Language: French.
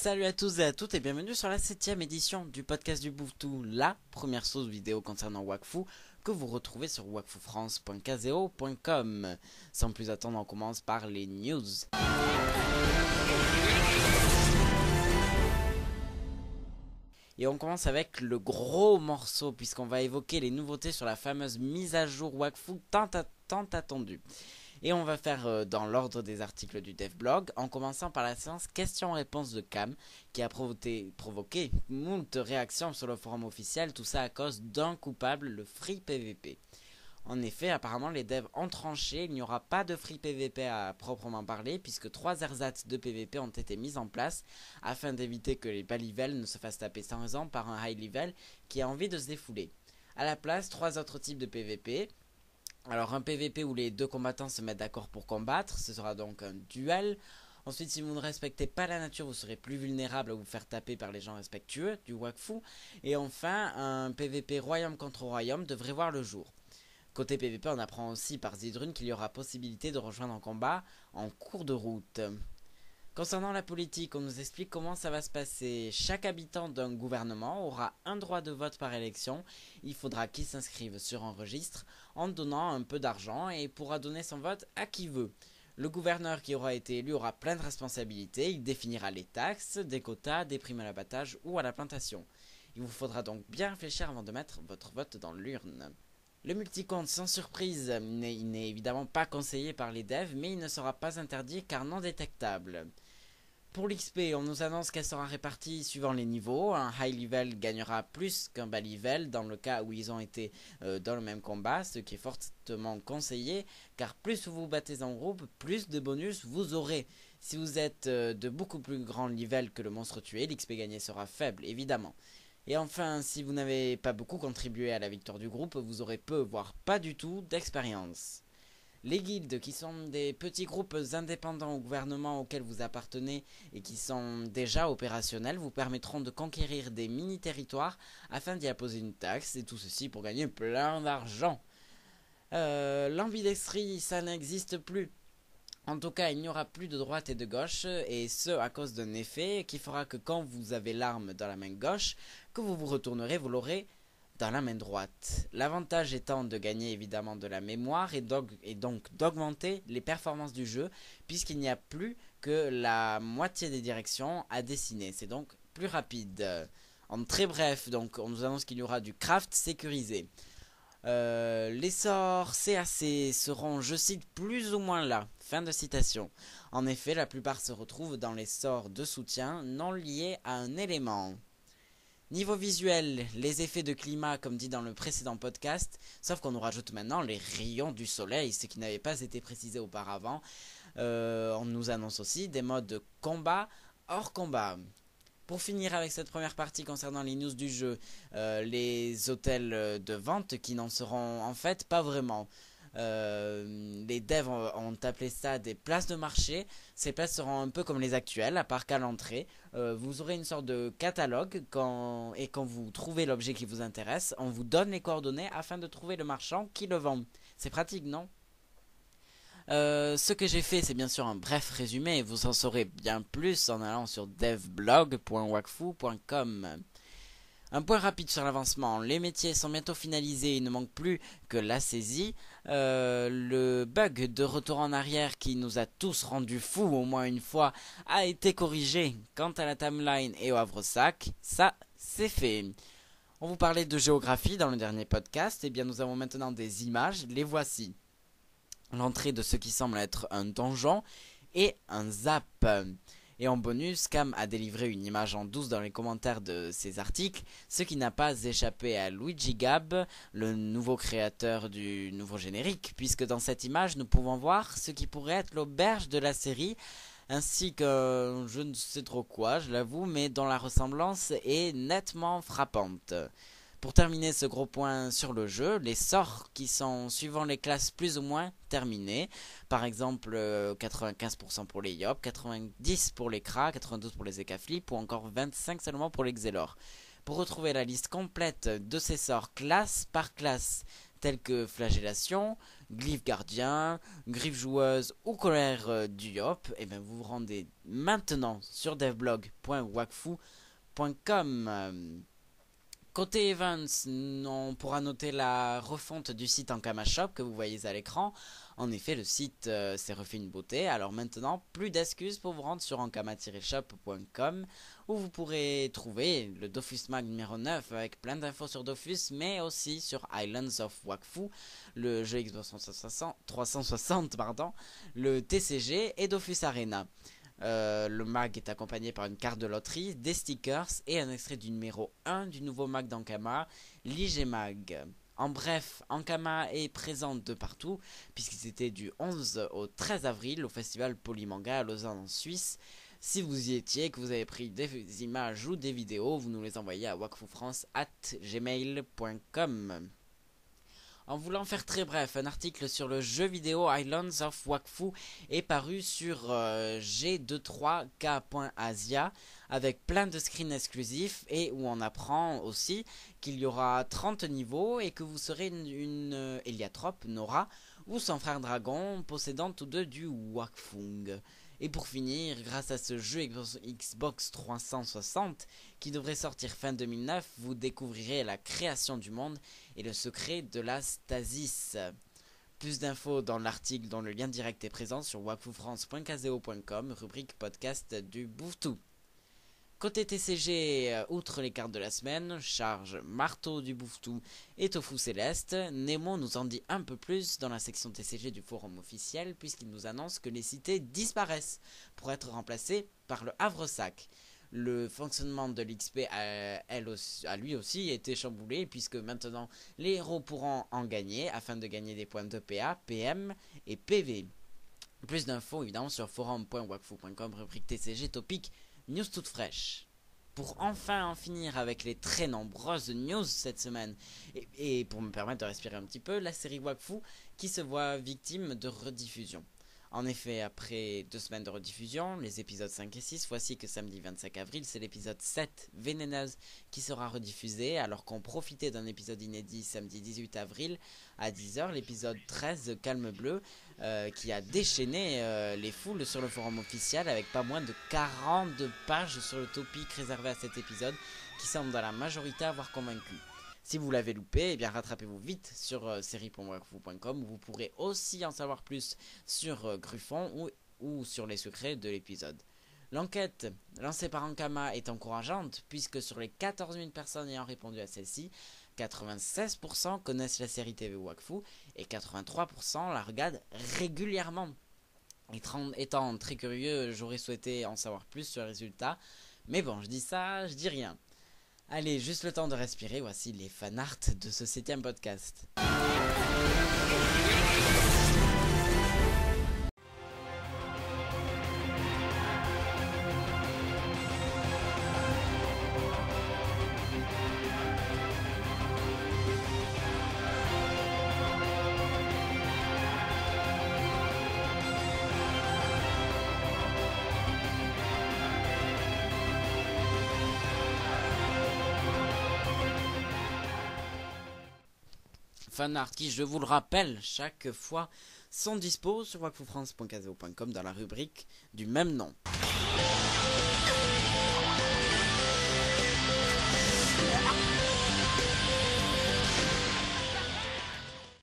Salut à tous et à toutes et bienvenue sur la 7ème édition du podcast du Bouvetou, la première source vidéo concernant Wakfu que vous retrouvez sur wakfufrance.kzeo.com. Sans plus attendre, on commence par les news. Et on commence avec le gros morceau puisqu'on va évoquer les nouveautés sur la fameuse mise à jour Wakfu tant attendue. Et on va faire dans l'ordre des articles du devblog, en commençant par la séance questions-réponses de Cam, qui a provoqué moult réactions sur le forum officiel, tout ça à cause d'un coupable, le Free PVP. En effet, apparemment les devs ont tranché, il n'y aura pas de Free PVP à proprement parler, puisque 3 ersatz de PVP ont été mis en place, afin d'éviter que les bas levels ne se fassent taper sans raison par un high level qui a envie de se défouler. A la place, 3 autres types de PVP. Alors un PVP où les deux combattants se mettent d'accord pour combattre, ce sera donc un duel. Ensuite, si vous ne respectez pas la nature, vous serez plus vulnérable à vous faire taper par les gens respectueux, du Wakfu. Et enfin, un PVP royaume contre royaume devrait voir le jour. Côté PVP, on apprend aussi par Zidrun qu'il y aura possibilité de rejoindre un combat en cours de route. Concernant la politique, on nous explique comment ça va se passer. Chaque habitant d'un gouvernement aura un droit de vote par élection. Il faudra qu'il s'inscrive sur un registre en donnant un peu d'argent et pourra donner son vote à qui veut. Le gouverneur qui aura été élu aura plein de responsabilités. Il définira les taxes, des quotas, des primes à l'abattage ou à la plantation. Il vous faudra donc bien réfléchir avant de mettre votre vote dans l'urne. Le multicompte sans surprise, il n'est évidemment pas conseillé par les devs, mais il ne sera pas interdit car non détectable. Pour l'XP, on nous annonce qu'elle sera répartie suivant les niveaux. Un high level gagnera plus qu'un bas level dans le cas où ils ont été dans le même combat, ce qui est fortement conseillé, car plus vous vous battez en groupe, plus de bonus vous aurez. Si vous êtes de beaucoup plus grand level que le monstre tué, l'XP gagné sera faible, évidemment. Et enfin, si vous n'avez pas beaucoup contribué à la victoire du groupe, vous aurez peu, voire pas du tout, d'expérience. Les guildes, qui sont des petits groupes indépendants au gouvernement auquel vous appartenez et qui sont déjà opérationnels, vous permettront de conquérir des mini-territoires afin d'y apposer une taxe, et tout ceci pour gagner plein d'argent. L'ambidextrie, ça n'existe plus. En tout cas, il n'y aura plus de droite et de gauche, et ce à cause d'un effet qui fera que quand vous avez l'arme dans la main gauche, que vous vous retournerez, vous l'aurez dans la main droite. L'avantage étant de gagner évidemment de la mémoire et donc d'augmenter les performances du jeu, puisqu'il n'y a plus que la moitié des directions à dessiner. C'est donc plus rapide. En très bref, donc on nous annonce qu'il y aura du craft sécurisé. Les sorts CAC seront, je cite, plus ou moins là. Fin de citation. En effet, la plupart se retrouvent dans les sorts de soutien non liés à un élément. Niveau visuel, les effets de climat comme dit dans le précédent podcast, sauf qu'on nous rajoute maintenant les rayons du soleil, ce qui n'avait pas été précisé auparavant. On nous annonce aussi des modes de combat hors combat. Pour finir avec cette première partie concernant les news du jeu, les hôtels de vente qui n'en seront en fait pas vraiment. Les devs ont appelé ça des places de marché. Ces places seront un peu comme les actuelles, à part qu'à l'entrée, vous aurez une sorte de catalogue et quand vous trouvez l'objet qui vous intéresse, on vous donne les coordonnées afin de trouver le marchand qui le vend. C'est pratique, non ? Ce que j'ai fait, c'est bien sûr un bref résumé, vous en saurez bien plus en allant sur devblog.wakfu.com. Un point rapide sur l'avancement, les métiers sont bientôt finalisés, il ne manque plus que la saisie. Le bug de retour en arrière qui nous a tous rendus fous au moins une fois a été corrigé. Quant à la timeline et au Havresac, ça c'est fait. On vous parlait de géographie dans le dernier podcast, et bien nous avons maintenant des images, les voici. L'entrée de ce qui semble être un donjon et un zap. Et en bonus, Cam a délivré une image en douce dans les commentaires de ses articles, ce qui n'a pas échappé à Luigi Gab, le nouveau créateur du nouveau générique, puisque dans cette image, nous pouvons voir ce qui pourrait être l'auberge de la série, ainsi que je ne sais trop quoi, je l'avoue, mais dont la ressemblance est nettement frappante. Pour terminer ce gros point sur le jeu, les sorts qui sont suivant les classes plus ou moins terminés. Par exemple 95% pour les Yop, 90% pour les Kra, 92% pour les Ekaflip ou encore 25% seulement pour les Xelor. Pour retrouver la liste complète de ces sorts classe par classe, tels que flagellation, glyphe gardien, griffe joueuse ou colère du Yop, et bien vous vous rendez maintenant sur devblog.wakfu.com. Côté Events, on pourra noter la refonte du site Ankama Shop que vous voyez à l'écran. En effet, le site s'est refait une beauté. Alors maintenant, plus d'excuses pour vous rendre sur ankama-shop.com où vous pourrez trouver le Dofus Mag numéro 9 avec plein d'infos sur Dofus, mais aussi sur Islands of Wakfu, le jeu Xbox 360, le TCG et Dofus Arena. Le mag est accompagné par une carte de loterie, des stickers et un extrait du numéro 1 du nouveau mag d'Ankama, l'IG Mag. En bref, Ankama est présente de partout, puisqu'ils étaient du 11 au 13 avril au festival Polymanga à Lausanne en Suisse. Si vous y étiez, que vous avez pris des images ou des vidéos, vous nous les envoyez à wakfufrance@gmail.com. En voulant faire très bref, un article sur le jeu vidéo Islands of Wakfu est paru sur G23K.Asia avec plein de screens exclusifs et où on apprend aussi qu'il y aura 30 niveaux et que vous serez une héliatrope, Nora, ou son frère dragon possédant tous deux du Wakfung. Et pour finir, grâce à ce jeu Xbox 360 qui devrait sortir fin 2009, vous découvrirez la création du monde et le secret de la stasis. Plus d'infos dans l'article dont le lien direct est présent sur wakfufrance.kazeo.com, rubrique podcast du Bouvetou. Côté TCG, outre les cartes de la semaine, charge, marteau du Bouvetou et tofu céleste, Nemo nous en dit un peu plus dans la section TCG du forum officiel puisqu'il nous annonce que les cités disparaissent pour être remplacées par le Havresac. Le fonctionnement de l'XP a lui aussi été chamboulé puisque maintenant les héros pourront en gagner afin de gagner des points de PA, PM et PV. Plus d'infos évidemment sur forum.wakfu.com, rubrique TCG topic news toute fraîche. Pour enfin en finir avec les très nombreuses news cette semaine et pour me permettre de respirer un petit peu, la série Wakfu qui se voit victime de rediffusion. En effet, après 2 semaines de rediffusion, les épisodes 5 et 6, voici que samedi 25 avril, c'est l'épisode 7, Vénéneuse, qui sera rediffusé, alors qu'on profitait d'un épisode inédit samedi 18 avril à 10h, l'épisode 13, Calme Bleu, qui a déchaîné les foules sur le forum officiel avec pas moins de 42 pages sur le topic réservé à cet épisode, qui semble dans la majorité avoir convaincu. Si vous l'avez loupé, eh bien rattrapez-vous vite sur série.wakfu.com où vous pourrez aussi en savoir plus sur Gruffon ou sur les secrets de l'épisode. L'enquête lancée par Ankama est encourageante puisque sur les 14 000 personnes ayant répondu à celle-ci, 96% connaissent la série TV Wakfu et 83% la regardent régulièrement. Étant très curieux, j'aurais souhaité en savoir plus sur les résultats, mais bon, je dis ça, je dis rien. Allez, juste le temps de respirer, voici les fanarts de ce 7e podcast. Fanart qui, je vous le rappelle, chaque fois sont dispo sur wakfufrance.kazeo.com dans la rubrique du même nom.